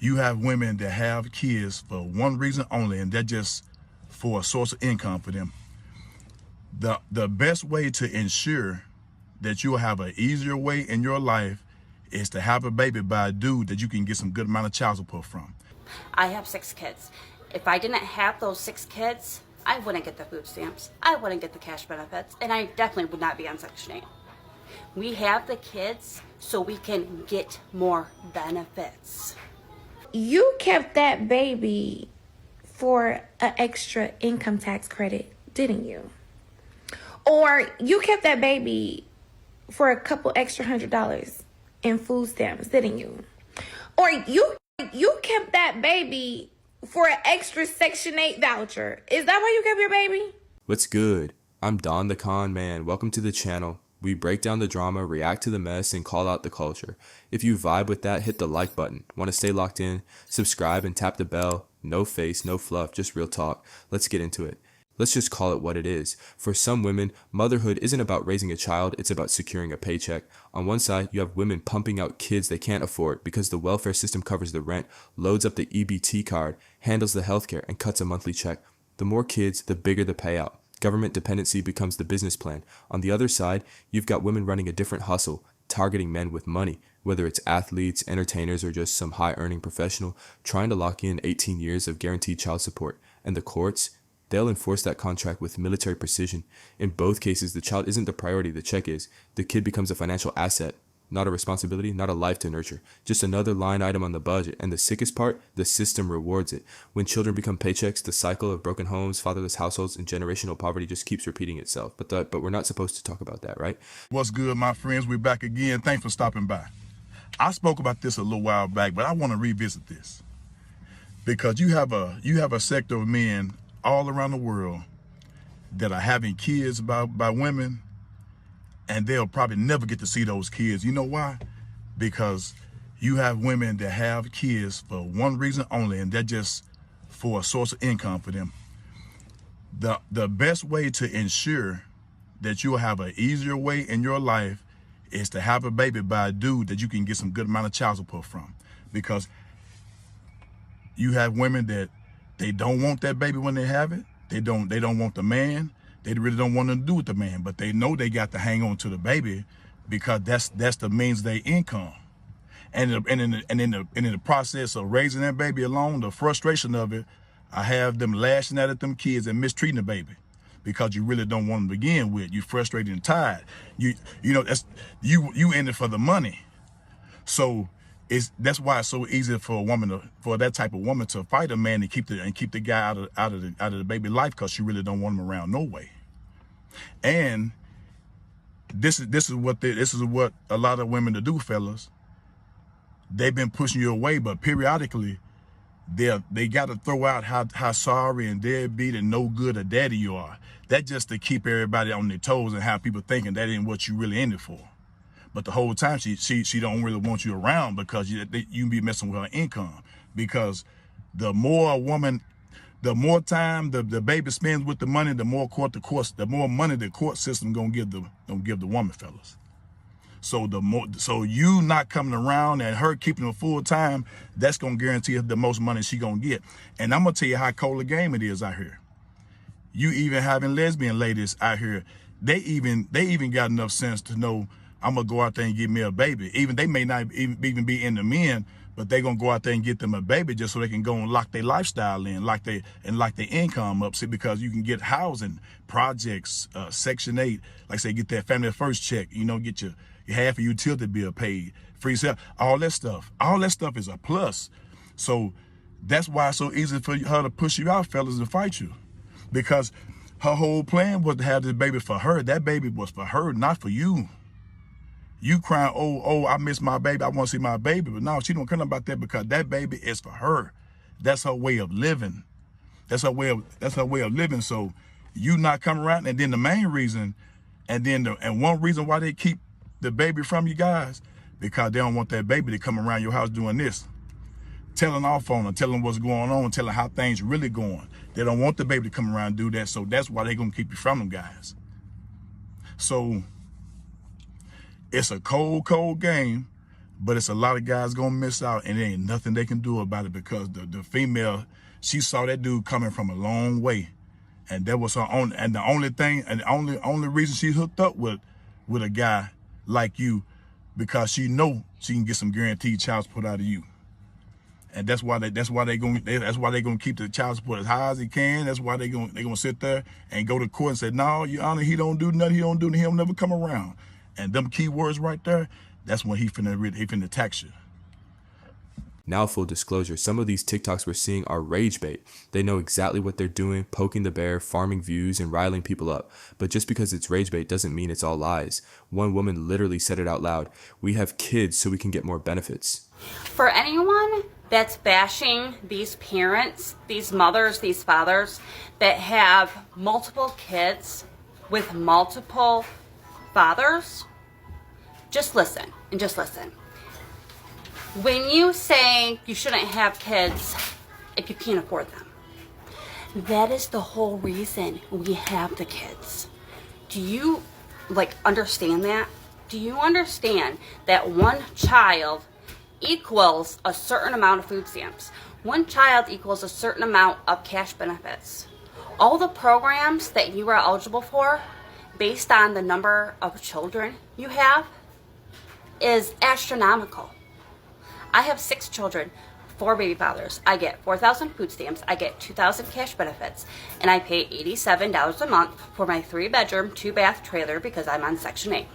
You have women that have kids for one reason only, and that's just for a source of income for them. The best way to ensure that you'll have an easier way in your life is to have a baby by a dude that you can get some good amount of child support from. I have 6 kids. If I didn't have those 6 kids, I wouldn't get the food stamps, I wouldn't get the cash benefits, and I definitely would not be on Section 8. We have the kids so we can get more benefits. You kept that baby for an extra income tax credit, didn't you? Or you kept that baby for a couple extra $100 in food stamps, didn't you? Or you kept that baby for an extra Section 8 voucher. Is that why you kept your baby? What's good? I'm Don the Con Man. Welcome to the channel. We break down the drama, react to the mess, and call out the culture. If you vibe with that, hit the like button. Want to stay locked in? Subscribe and tap the bell. No face, no fluff, just real talk. Let's get into it. Let's just call it what it is. For some women, motherhood isn't about raising a child, it's about securing a paycheck. On one side, you have women pumping out kids they can't afford because the welfare system covers the rent, loads up the EBT card, handles the healthcare, and cuts a monthly check. The more kids, the bigger the payout. Government dependency becomes the business plan. On the other side, you've got women running a different hustle, targeting men with money, whether it's athletes, entertainers, or just some high-earning professional, trying to lock in 18 years of guaranteed child support. And the courts, they'll enforce that contract with military precision. In both cases, the child isn't the priority, the check is. The kid becomes a financial asset, not a responsibility, not a life to nurture. Just another line item on the budget. And the sickest part, the system rewards it. When children become paychecks, the cycle of broken homes, fatherless households, and generational poverty just keeps repeating itself. But we're not supposed to talk about that, right? What's good, my friends? We're back again. Thanks for stopping by. I spoke about this a little while back, but I want to revisit this. Because you have a sector of men all around the world that are having kids by women, and they'll probably never get to see those kids. You know why? Because you have women that have kids for one reason only, and that's just for a source of income for them. The best way to ensure that you'll have an easier way in your life is to have a baby by a dude that you can get some good amount of child support from. Because you have women that they don't want that baby when they have it. They don't want the man. They really don't want nothing to do with the man, but they know they got to hang on to the baby because that's the means of their income. And in the process of raising that baby alone, the frustration of it, I have them lashing out at them kids and mistreating the baby because you really don't want them to begin with. You frustrated and tired. You know that's you in it for the money. So that's why it's so easy for a woman for that type of woman to fight a man and keep the guy out of the baby life because she really don't want him around no way. And this is what a lot of women to do, fellas. They've been pushing you away, but periodically they got to throw out how sorry and deadbeat and no good a daddy you are. That just to keep everybody on their toes and have people thinking that ain't what you really in it for. But the whole time she don't really want you around because you be messing with her income. Because the more time the baby spends with the money, the more money the court system gonna give the woman, fellas. So you not coming around and her keeping her full time, that's gonna guarantee her the most money she gonna get. And I'm gonna tell you how cold a game it is out here. You even having lesbian ladies out here, they even got enough sense to know I'm gonna go out there and get me a baby. Even they may not even be into men, but they gonna go out there and get them a baby just so they can go and lock their lifestyle in, lock their income up. See, because you can get housing projects, Section 8, like say get that family first check. You know, get your half of utility bill paid, free sale, all that stuff. All that stuff is a plus. So that's why it's so easy for her to push you out, fellas, and fight you, because her whole plan was to have this baby for her. That baby was for her, not for you. You crying, oh, I miss my baby, I want to see my baby. But no, she don't care about that because that baby is for her. That's her way of living. That's her way of living. So you not coming around, and then the main reason, and one reason why they keep the baby from you guys, because they don't want that baby to come around your house doing this, telling off on her, telling what's going on, telling how things really going. They don't want the baby to come around and do that. So that's why they're gonna keep you from them guys. So it's a cold game, But it's a lot of guys gonna miss out, and there ain't nothing they can do about it, because the female, she saw that dude coming from a long way, and that was her own. And the only thing, and the only reason she hooked up with a guy like you, because she know she can get some guaranteed child support out of you. And that's why they gonna keep the child support as high as they can. That's why they gonna sit there and go to court and say, no, Your Honor, he don't do nothing. He don't do nothing. He'll never come around. And them key words right there, that's when he finna tax you. Now, full disclosure, some of these TikToks we're seeing are rage bait. They know exactly what they're doing, poking the bear, farming views, and riling people up. But just because it's rage bait doesn't mean it's all lies. One woman literally said it out loud: "We have kids so we can get more benefits." For anyone that's bashing these parents, these mothers, these fathers that have multiple kids with multiple fathers, just listen and just listen. When you say you shouldn't have kids if you can't afford them, that is the whole reason we have the kids. Do you understand that? Do you understand that one child equals a certain amount of food stamps? One child equals a certain amount of cash benefits. All the programs that you are eligible for based on the number of children you have is astronomical. I have 6 children, 4 baby fathers. I get 4,000 food stamps. I get 2,000 cash benefits, and I pay $87 a month for my 3-bedroom, 2-bath trailer because I'm on Section 8.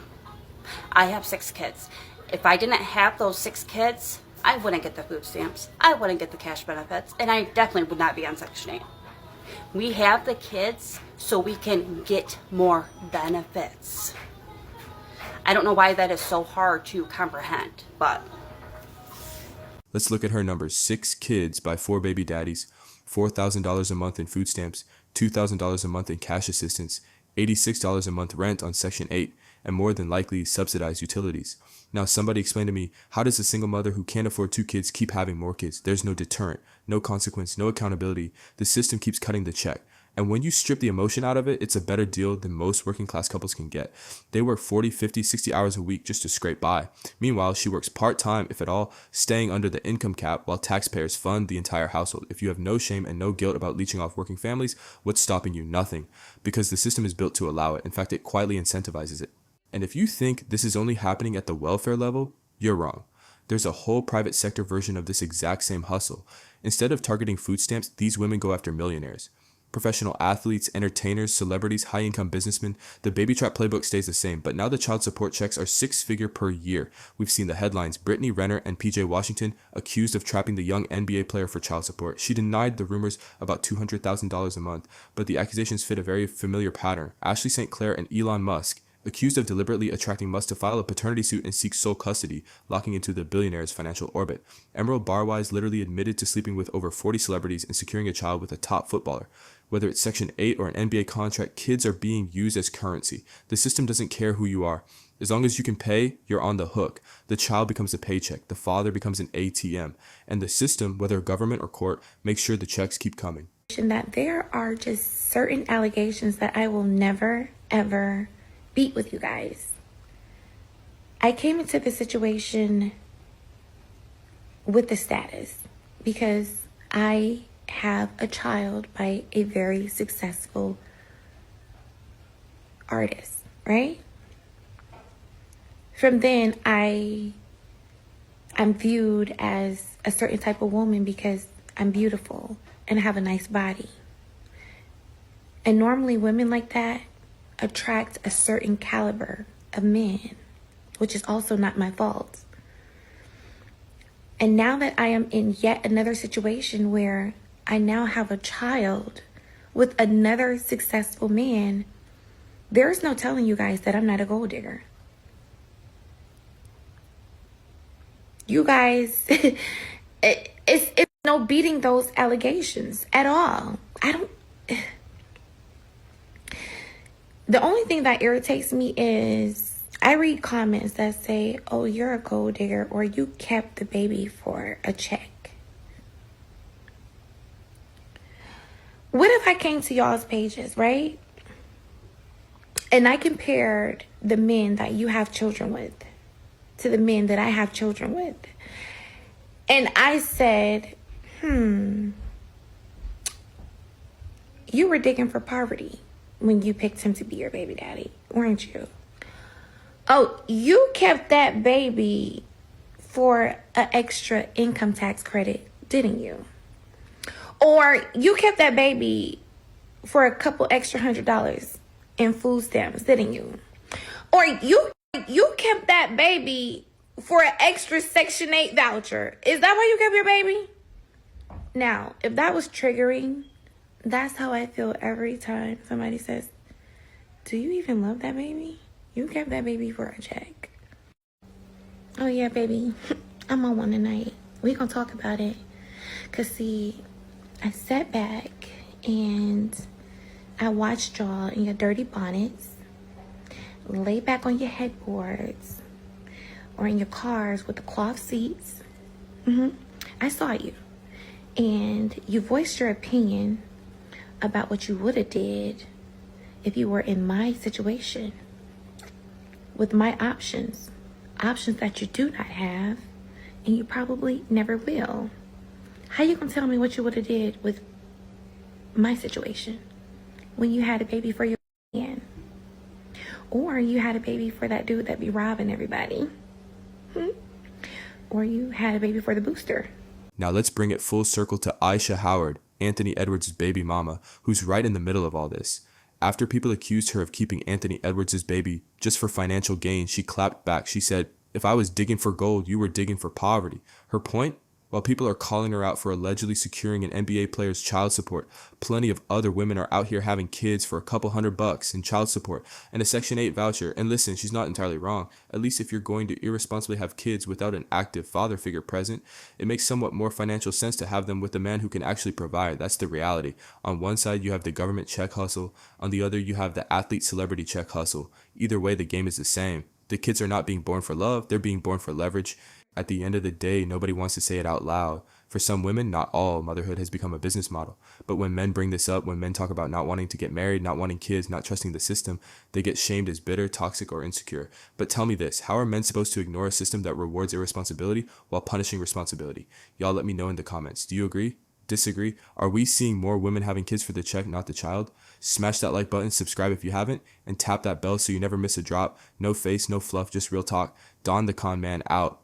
I have 6 kids. If I didn't have those 6 kids, I wouldn't get the food stamps. I wouldn't get the cash benefits, and I definitely would not be on Section 8. We have the kids so we can get more benefits. I don't know why that is so hard to comprehend, but Let's look at her numbers. 6 kids by 4 baby daddies, $4,000 a month in food stamps, $2,000 a month in cash assistance, $86 a month rent on Section 8, and more than likely subsidized utilities. Now, somebody explain to me, how does a single mother who can't afford 2 kids keep having more kids? There's no deterrent, no consequence, no accountability. The system keeps cutting the check. And when you strip the emotion out of it, it's a better deal than most working class couples can get. They work 40, 50, 60 hours a week just to scrape by. Meanwhile, she works part-time, if at all, staying under the income cap while taxpayers fund the entire household. If you have no shame and no guilt about leeching off working families, what's stopping you? Nothing. Because the system is built to allow it. In fact, it quietly incentivizes it. And if you think this is only happening at the welfare level, you're wrong. There's a whole private sector version of this exact same hustle. Instead of targeting food stamps, these women go after millionaires. Professional athletes, entertainers, celebrities, high-income businessmen, the baby trap playbook stays the same, but now the child support checks are 6-figure per year. We've seen the headlines: Brittany Renner and PJ Washington accused of trapping the young NBA player for child support. She denied the rumors about $200,000 a month, but the accusations fit a very familiar pattern. Ashley St. Clair and Elon Musk, accused of deliberately attracting Musk to file a paternity suit and seek sole custody, locking into the billionaire's financial orbit. Emerald Barwise literally admitted to sleeping with over 40 celebrities and securing a child with a top footballer. Whether it's Section 8 or an NBA contract, kids are being used as currency. The system doesn't care who you are. As long as you can pay, you're on the hook. The child becomes a paycheck. The father becomes an ATM. And the system, whether government or court, makes sure the checks keep coming. That there are just certain allegations that I will never, ever beat with you guys. I came into this situation with the status because I have a child by a very successful artist, right? From then, I'm viewed as a certain type of woman because I'm beautiful and have a nice body. And normally women like that attract a certain caliber of men, which is also not my fault. And now that I am in yet another situation where I now have a child with another successful man, there's no telling you guys that I'm not a gold digger. You guys, it's no beating those allegations at all. The only thing that irritates me is I read comments that say, oh, you're a gold digger, or you kept the baby for a check. What if I came to y'all's pages, right? And I compared the men that you have children with to the men that I have children with. And I said, you were digging for poverty when you picked him to be your baby daddy, weren't you? Oh, you kept that baby for an extra income tax credit, didn't you? Or you kept that baby for a couple extra $100 in food stamps, didn't you? Or you kept that baby for an extra Section 8 voucher. Is that why you kept your baby? Now, if that was triggering, that's how I feel every time somebody says, do you even love that baby? You kept that baby for a check. Oh yeah, baby, I'm on one tonight. We gonna talk about it. Cause see, I sat back and I watched y'all in your dirty bonnets lay back on your headboards or in your cars with the cloth seats. I saw you. And you voiced your opinion about what you would have did if you were in my situation with my options that you do not have and you probably never will. How you gonna tell me what you would have did with my situation when you had a baby for your man, or you had a baby for that dude that be robbing everybody, or you had a baby for the booster? Now let's bring it full circle to Ayesha Howard, Anthony Edwards' baby mama, who's right in the middle of all this. After people accused her of keeping Anthony Edwards' baby just for financial gain, she clapped back. She said, if I was digging for gold, you were digging for poverty. Her point? While people are calling her out for allegedly securing an NBA player's child support, plenty of other women are out here having kids for a couple $100 in child support and a Section 8 voucher. And listen, she's not entirely wrong. At least if you're going to irresponsibly have kids without an active father figure present, it makes somewhat more financial sense to have them with a man who can actually provide. That's the reality. On one side, you have the government check hustle. On the other, you have the athlete celebrity check hustle. Either way, the game is the same. The kids are not being born for love. They're being born for leverage. At the end of the day, nobody wants to say it out loud. For some women, not all, motherhood has become a business model. But when men bring this up, when men talk about not wanting to get married, not wanting kids, not trusting the system, they get shamed as bitter, toxic, or insecure. But tell me this, how are men supposed to ignore a system that rewards irresponsibility while punishing responsibility? Y'all let me know in the comments. Do you agree? Disagree? Are we seeing more women having kids for the check, not the child? Smash that like button, subscribe if you haven't, and tap that bell so you never miss a drop. No face, no fluff, just real talk. Don the Con Man out.